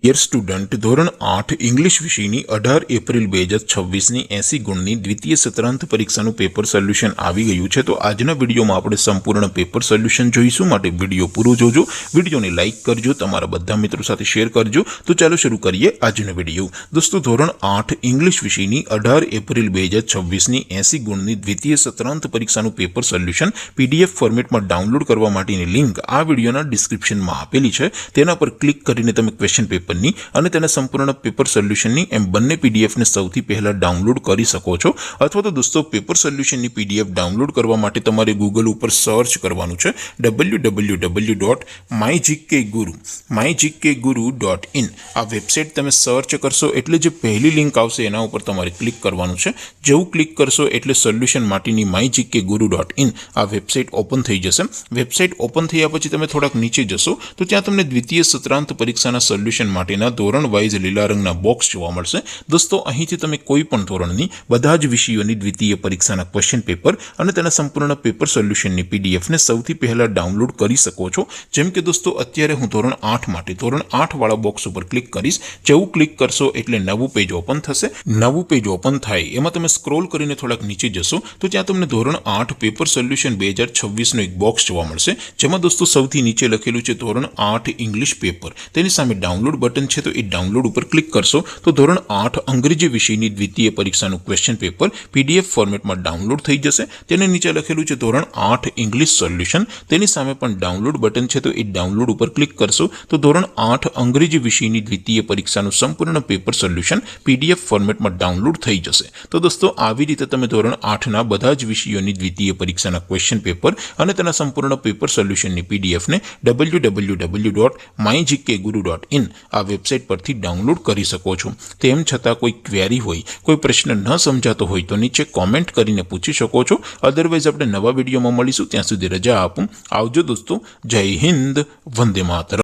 Dear student, ધોરણ 8 English વિષયની 18 April 2026ની 80 ગુણની દ્વિતીય સત્રાંત પરીક્ષાનું પેપર સોલ્યુશન આવી ગયું છે। તો આજના વિડીયોમાં આપણે સંપૂર્ણ પેપર સોલ્યુશન જોઈશું, માટે વિડીયો પૂરો જોજો, વિડીયોને લાઇક કરજો, તમારા બધા મિત્રો સાથે શેર કરજો। તો ચાલો શરૂ કરીએ આજનો વિડીયો। દોસ્તો, ધોરણ 8 ઇંગ્લિશ વિષયની 18 એપ્રિલ 2026ની 80 ગુણની દ્વિતીય સત્રાંત પરીક્ષાનું પેપર સોલ્યુશન PDF ફોર્મેટમાં ડાઉનલોડ કરવા માટેની લિંક આ વિડીયોના ડિસ્ક્રિપ્શનમાં આપેલી છે। તેના પર ક્લિક કરીને તમે ક્વેશ્ચન પેપર અને તેના સંપૂર્ણ પેપર સોલ્યુશનની એમ બંને PDF ને સૌથી પહેલા ડાઉનલોડ કરી શકો છો। અથવા તો દોસ્તો, પેપર સોલ્યુશનની PDF ડાઉનલોડ કરવા માટે તમારે ગૂગલ ઉપર સર્ચ કરવાનું છે www.mygkguru.in। આ વેબસાઇટ તમે સર્ચ કરશો એટલે જે પહેલી લિંક આવશે એના ઉપર તમારે ક્લિક કરવાનું છે। જેવું ક્લિક કરશો એટલે સોલ્યુશન માટેની mygkguru.in આ વેબસાઇટ ઓપન થઈ જશે। વેબસાઇટ ઓપન થયા પછી તમે થોડાક નીચે જશો તો ત્યાં તમને દ્વિતીય સત્રાંત પરીક્ષાના સોલ્યુશન માટેના ધોરણ વાઇઝ લીલા રંગના બોક્સ જોવા મળશે। દોસ્તો, અહીંથી તમે કોઈ પણ ધોરણની બધા જ વિષયોની દ્વિતીય પરીક્ષાના ક્વેશ્ચન પેપર અને તેના સંપૂર્ણ પેપર સોલ્યુશનની PDF ને સૌથી પહેલા ડાઉનલોડ કરી શકો છો। જેમ કે દોસ્તો, અત્યારે હું ધોરણ 8 માટે ધોરણ 8 વાળા બોક્સ ઉપર ક્લિક કરીશ। જેવું ક્લિક કરશો એટલે નવું પેજ ઓપન થશે। નવું પેજ ઓપન થાય એમાં તમે સ્ક્રોલ કરીને થોડાક નીચે જશો તો ત્યાં તમને ધોરણ 8 પેપર સોલ્યુશન 2026નો એક બોક્સ જોવા મળશે, જેમાં દોસ્તો સૌથી નીચે લખેલું છે ધોરણ 8 ઇંગ્લિશ પેપર। તેની સામે ડાઉનલોડ બટન છે, તો એ ડાઉનલોડ ઉપર ક્લિક કરશો તો ધોરણ 8 અંગ્રેજી વિષયની દ્વિતીય પરીક્ષાનું ક્વેશ્ચન પેપર PDF ફોર્મેટમાં ડાઉનલોડ થઈ જશે। તેને નીચે લખેલું છે ધોરણ 8 ઇંગ્લિશ સોલ્યુશન, તેની સામે પણ ડાઉનલોડ બટન છે, તો એ ડાઉનલોડ ઉપર ક્લિક કરશો તો ધોરણ 8 અંગ્રેજી વિષયની દ્વિતીય પરીક્ષાનું સંપૂર્ણ પેપર સોલ્યુશન PDF ફોર્મેટમાં ડાઉનલોડ થઈ જશે। તો દોસ્તો, આવી રીતે તમે ધોરણ 8ના બધા જ વિષયોની દ્વિતીય પરીક્ષાના ક્વેશ્ચન પેપર અને તેના સંપૂર્ણ પેપર સોલ્યુશનની PDF ને www.mygkguru.in આ વેબસાઇટ પરથી ડાઉનલોડ કરી શકો છો। તેમ છતાં કોઈ ક્વેરી હોય, કોઈ પ્રશ્ન ન સમજાતો હોય તો નીચે કોમેન્ટ કરીને પૂછી શકો છો। અધરવાઇઝ આપણે નવા વિડીયોમાં મળીશું, ત્યાં સુધી રજા આપું। આવજો દોસ્તો, જય હિન્દ, વંદે માતરમ।